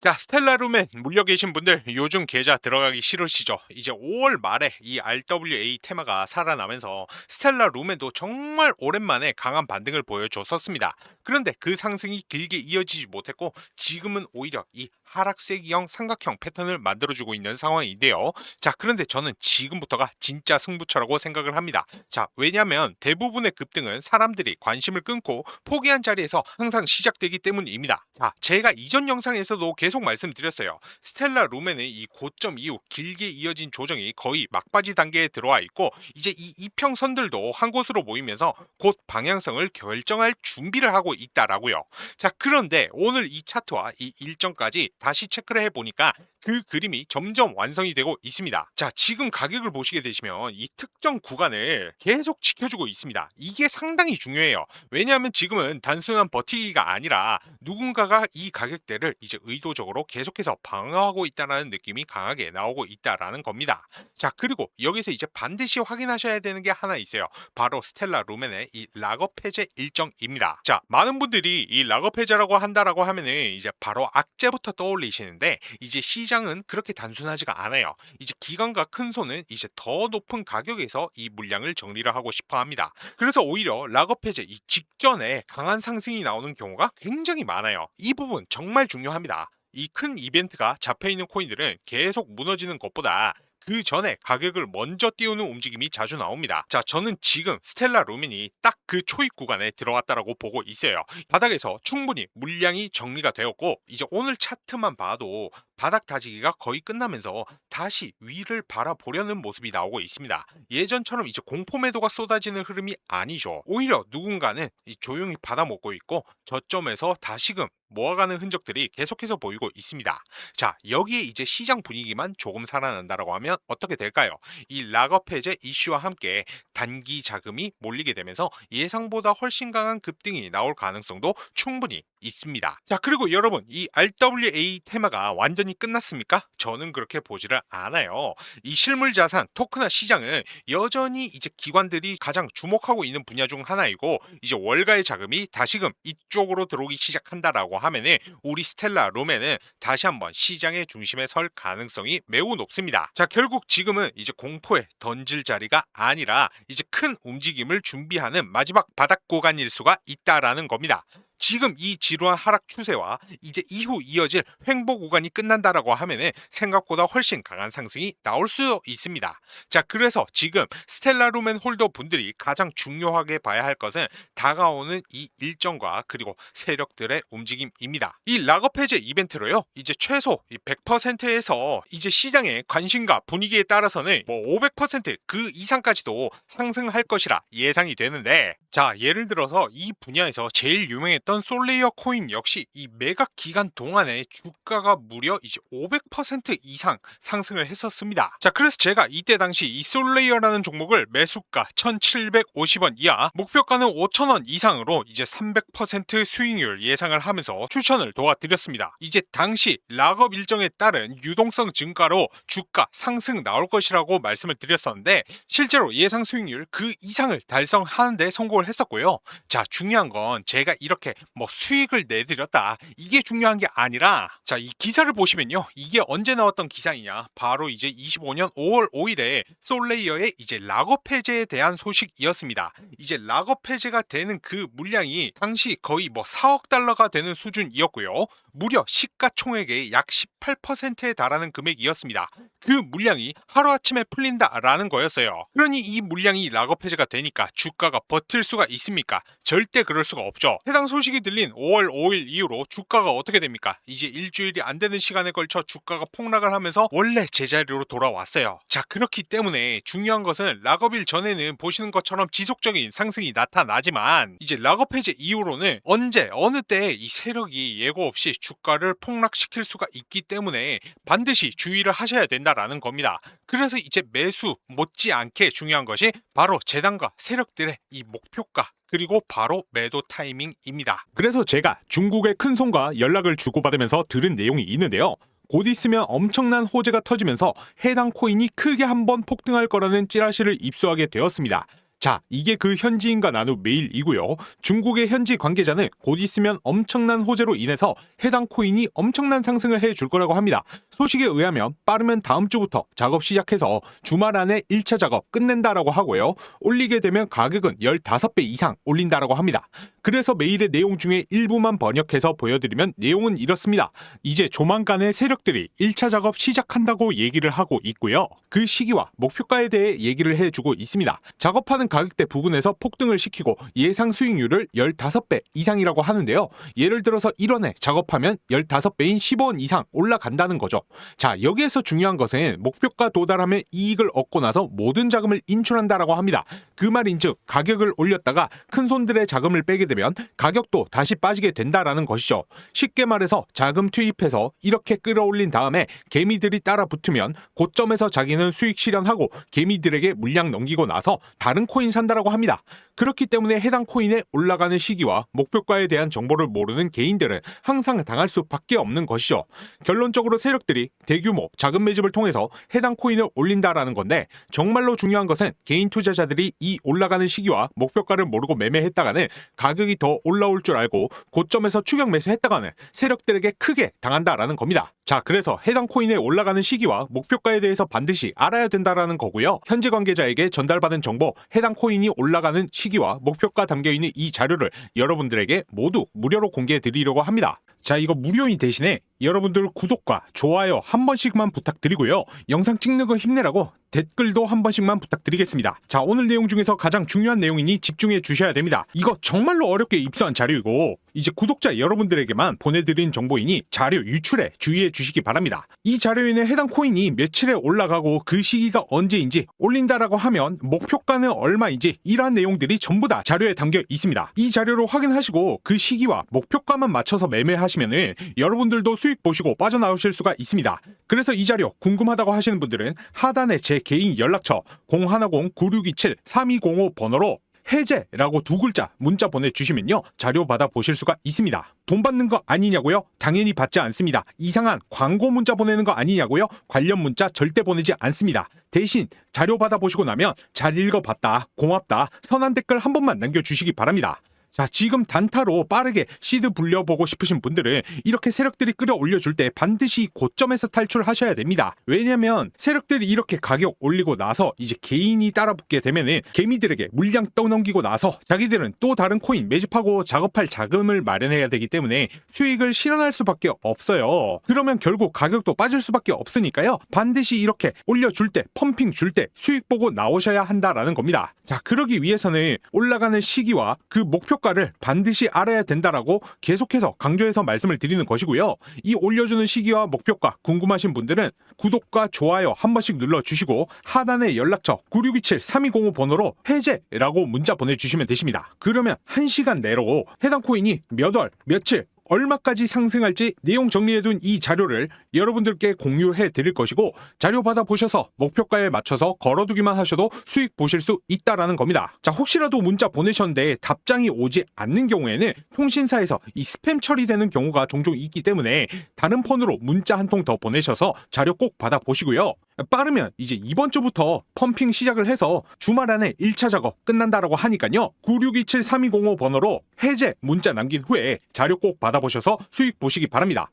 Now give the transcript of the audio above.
자, 스텔라룸에 물려 계신 분들 요즘 계좌 들어가기 싫으시죠? 이제 5월 말에 이 RWA 테마가 살아나면서 스텔라룸에도 정말 오랜만에 강한 반등을 보여줬었습니다. 그런데 그 상승이 길게 이어지지 못했고 지금은 오히려 이 하락세기형 삼각형 패턴을 만들어주고 있는 상황인데요. 자, 그런데 저는 지금부터가 진짜 승부처라고 생각을 합니다. 자, 왜냐하면 대부분의 급등은 사람들이 관심을 끊고 포기한 자리에서 항상 시작되기 때문입니다. 자, 제가 이전 영상에서도 계속 말씀드렸어요. 스텔라 룸에는 이 고점 이후 길게 이어진 조정이 거의 막바지 단계에 들어와 있고 이제 이 이평선들도 한 곳으로 모이면서 곧 방향성을 결정할 준비를 하고 있다라고요. 자, 그런데 오늘 이 차트와 이 일정까지 다시 체크를 해보니까 그 그림이 점점 완성이 되고 있습니다. 자, 지금 가격을 보시게 되시면 이 특정 구간을 계속 지켜주고 있습니다. 이게 상당히 중요해요. 왜냐하면 지금은 단순한 버티기가 아니라 누군가가 이 가격대를 이제 의도적으로 계속해서 방어하고 있다는 느낌이 강하게 나오고 있다라는 겁니다. 자, 그리고 여기서 이제 반드시 확인하셔야 되는 게 하나 있어요. 바로 스텔라 루멘의 이 락업 해제 일정입니다. 자, 많은 분들이 이 락업 해제라고 한다라고 하면은 이제 바로 악재부터 떠올리시는데 이제 시장은 그렇게 단순하지가 않아요. 이제 기관과 큰 손은 이제 더 높은 가격에서 이 물량을 정리를 하고 싶어 합니다. 그래서 오히려 락업 해제 이 직전에 강한 상승이 나오는 경우가 굉장히 많아요. 이 부분 정말 중요합니다. 이 큰 이벤트가 잡혀있는 코인들은 계속 무너지는 것보다 그 전에 가격을 먼저 띄우는 움직임이 자주 나옵니다. 자, 저는 지금 스텔라 루민이 딱 그 초입 구간에 들어갔다라고 보고 있어요. 바닥에서 충분히 물량이 정리가 되었고 이제 오늘 차트만 봐도 바닥 다지기가 거의 끝나면서 다시 위를 바라보려는 모습이 나오고 있습니다. 예전처럼 이제 공포 매도가 쏟아지는 흐름이 아니죠. 오히려 누군가는 조용히 받아먹고 있고 저점에서 다시금 모아가는 흔적들이 계속해서 보이고 있습니다. 자, 여기에 이제 시장 분위기만 조금 살아난다라고 하면 어떻게 될까요? 이 락업 해제 이슈와 함께 단기 자금이 몰리게 되면서 예상보다 훨씬 강한 급등이 나올 가능성도 충분히 있습니다. 자, 그리고 여러분, 이 RWA 테마가 완전히 끝났습니까? 저는 그렇게 보지를 않아요. 이 실물 자산 토크나 시장은 여전히 이제 기관들이 가장 주목하고 있는 분야 중 하나이고 이제 월가의 자금이 다시금 이쪽으로 들어오기 시작한다라고 하면은 우리 스텔라 롬에는 다시 한번 시장의 중심에 설 가능성이 매우 높습니다. 자, 결국 지금은 이제 공포에 던질 자리가 아니라 이제 큰 움직임을 준비하는 마지막 바닥 구간일 수가 있다라는 겁니다. 지금 이 지루한 하락 추세와 이제 이후 이어질 횡보 구간이 끝난다라고 하면은 생각보다 훨씬 강한 상승이 나올 수 있습니다. 자, 그래서 지금 스텔라 루멘 홀더 분들이 가장 중요하게 봐야 할 것은 다가오는 이 일정과 그리고 세력들의 움직임입니다. 이 락업 해제 이벤트로요. 이제 최소 100%에서 이제 시장의 관심과 분위기에 따라서는 뭐 500%그 이상까지도 상승할 것이라 예상이 되는데 자, 예를 들어서 이 분야에서 제일 유명했던 솔레이어 코인 역시 이 매각 기간 동안에 주가가 무려 이제 500% 이상 상승을 했었습니다. 자, 그래서 제가 이때 당시 이 솔레이어라는 종목을 매수가 1750원 이하, 목표가는 5000원 이상으로 이제 300% 수익률 예상을 하면서 추천을 도와드렸습니다. 이제 당시 락업 일정에 따른 유동성 증가로 주가 상승 나올 것이라고 말씀을 드렸었는데 실제로 예상 수익률 그 이상을 달성하는데 성공을 했었고요. 자, 중요한 건 제가 이렇게 뭐 수익을 내드렸다 이게 중요한 게 아니라 자, 이 기사를 보시면요. 이게 언제 나왔던 기사이냐, 바로 이제 25년 5월 5일에 솔레이어의 이제 락업 해제에 대한 소식이었습니다. 이제 락업 해제가 되는 그 물량이 당시 거의 뭐 4억 달러가 되는 수준이었고요. 무려 시가총액의 약 18%에 달하는 금액이었습니다. 그 물량이 하루아침에 풀린다라는 거였어요. 그러니 이 물량이 락업 해제가 되니까 주가가 버틸 수가 있습니까? 절대 그럴 수가 없죠. 해당 소식이 들린 5월 5일 이후로 주가가 어떻게 됩니까? 이제 일주일이 안 되는 시간에 걸쳐 주가가 폭락을 하면서 원래 제자리로 돌아왔어요. 자, 그렇기 때문에 중요한 것은 락업일 전에는 보시는 것처럼 지속적인 상승이 나타나지만 이제 락업 해제 이후로는 언제 어느 때에 이 세력이 예고 없이 주가를 폭락시킬 수가 있기 때문에 반드시 주의를 하셔야 된다라는 겁니다. 그래서 이제 매수 못지않게 중요한 것이 바로 재단과 세력들의 이 목표가 그리고 바로 매도 타이밍입니다. 그래서 제가 중국의 큰 손과 연락을 주고받으면서 들은 내용이 있는데요. 곧 있으면 엄청난 호재가 터지면서 해당 코인이 크게 한번 폭등할 거라는 찌라시를 입수하게 되었습니다. 자, 이게 그 현지인과 나눈 메일이고요. 중국의 현지 관계자는 곧 있으면 엄청난 호재로 인해서 해당 코인이 엄청난 상승을 해줄 거라고 합니다. 소식에 의하면 빠르면 다음 주부터 작업 시작해서 주말 안에 1차 작업 끝낸다라고 하고요. 올리게 되면 가격은 15배 이상 올린다라고 합니다. 그래서 메일의 내용 중에 일부만 번역해서 보여드리면 내용은 이렇습니다. 이제 조만간에 세력들이 1차 작업 시작한다고 얘기를 하고 있고요. 그 시기와 목표가에 대해 얘기를 해주고 있습니다. 작업하는 가격대 부근에서 폭등을 시키고 예상 수익률을 15배 이상이라고 하는데요. 예를 들어서 1원에 작업하면 15배인 15원 이상 올라간다는 거죠. 자, 여기에서 중요한 것은 목표가 도달하면 이익을 얻고 나서 모든 자금을 인출한다라고 합니다. 그 말인즉 가격을 올렸다가 큰 손들의 자금을 빼게 되면 가격도 다시 빠지게 된다라는 것이죠. 쉽게 말해서 자금 투입해서 이렇게 끌어올린 다음에 개미들이 따라 붙으면 고점에서 자기는 수익 실현하고 개미들에게 물량 넘기고 나서 다른 코인 산다라고 합니다. 그렇기 때문에 해당 코인의 올라가는 시기와 목표가에 대한 정보를 모르는 개인들은 항상 당할 수밖에 없는 것이죠. 결론적으로 세력들이 대규모 자금 매집을 통해서 해당 코인을 올린다라는 건데, 정말로 중요한 것은 개인 투자자들이 이 올라가는 시기와 목표가를 모르고 매매했다가는 가격이 더 올라올 줄 알고 고점에서 추격 매수했다가는 세력들에게 크게 당한다라는 겁니다. 자, 그래서 해당 코인의 올라가는 시기와 목표가에 대해서 반드시 알아야 된다라는 거고요. 현지 관계자에게 전달받은 정보, 해당 코인이 올라가는 시기와 목표가 담겨있는 이 자료를 여러분들에게 모두 무료로 공개해 드리려고 합니다. 자, 이거 무료인 대신에 여러분들 구독과 좋아요 한 번씩만 부탁드리고요. 영상 찍는 거 힘내라고 댓글도 한 번씩만 부탁드리겠습니다. 자, 오늘 내용 중에서 가장 중요한 내용이니 집중해 주셔야 됩니다. 이거 정말로 어렵게 입수한 자료이고 이제 구독자 여러분들에게만 보내드린 정보이니 자료 유출에 주의해 주시기 바랍니다. 이 자료에는 해당 코인이 며칠에 올라가고 그 시기가 언제인지, 올린다라고 하면 목표가는 얼마인지, 이러한 내용들이 전부 다 자료에 담겨 있습니다. 이 자료를 확인하시고 그 시기와 목표가만 맞춰서 매매하시면은 여러분들도 수익 보시고 빠져나오실 수가 있습니다. 그래서 이 자료 궁금하다고 하시는 분들은 하단에 제 개인 연락처 010-9627-3205 번호로 해제라고 2글자 문자 보내주시면요, 자료 받아 보실 수가 있습니다. 돈 받는 거 아니냐고요? 당연히 받지 않습니다. 이상한 광고 문자 보내는 거 아니냐고요? 관련 문자 절대 보내지 않습니다. 대신 자료 받아 보시고 나면 잘 읽어봤다, 고맙다, 선한 댓글 한 번만 남겨주시기 바랍니다. 자, 지금 단타로 빠르게 시드 불려보고 싶으신 분들은 이렇게 세력들이 끌어올려줄 때 반드시 고점에서 탈출하셔야 됩니다. 왜냐면 세력들이 이렇게 가격 올리고 나서 이제 개인이 따라붙게 되면은 개미들에게 물량 떠넘기고 나서 자기들은 또 다른 코인 매집하고 작업할 자금을 마련해야 되기 때문에 수익을 실현할 수밖에 없어요. 그러면 결국 가격도 빠질 수밖에 없으니까요, 반드시 이렇게 올려줄 때, 펌핑 줄 때 수익 보고 나오셔야 한다라는 겁니다. 자, 그러기 위해서는 올라가는 시기와 그 목표가를 반드시 알아야 된다라고 계속해서 강조해서 말씀을 드리는 것이고요. 이 올려주는 시기와 목표가 궁금하신 분들은 구독과 좋아요 한 번씩 눌러주시고 하단에 연락처 9627-3205 번호로 해제라고 문자 보내주시면 되십니다. 그러면 1시간 내로 해당 코인이 몇 월, 며칠, 얼마까지 상승할지 내용 정리해둔 이 자료를 여러분들께 공유해 드릴 것이고, 자료 받아 보셔서 목표가에 맞춰서 걸어두기만 하셔도 수익 보실 수 있다라는 겁니다. 자, 혹시라도 문자 보내셨는데 답장이 오지 않는 경우에는 통신사에서 이 스팸 처리되는 경우가 종종 있기 때문에 다른 폰으로 문자 한 통 더 보내셔서 자료 꼭 받아 보시고요. 빠르면 이제 이번 주부터 펌핑 시작을 해서 주말 안에 1차 작업 끝난다라고 하니까요, 9627-3205 번호로 해제 문자 남긴 후에 자료 꼭 받아보셔서 수익 보시기 바랍니다.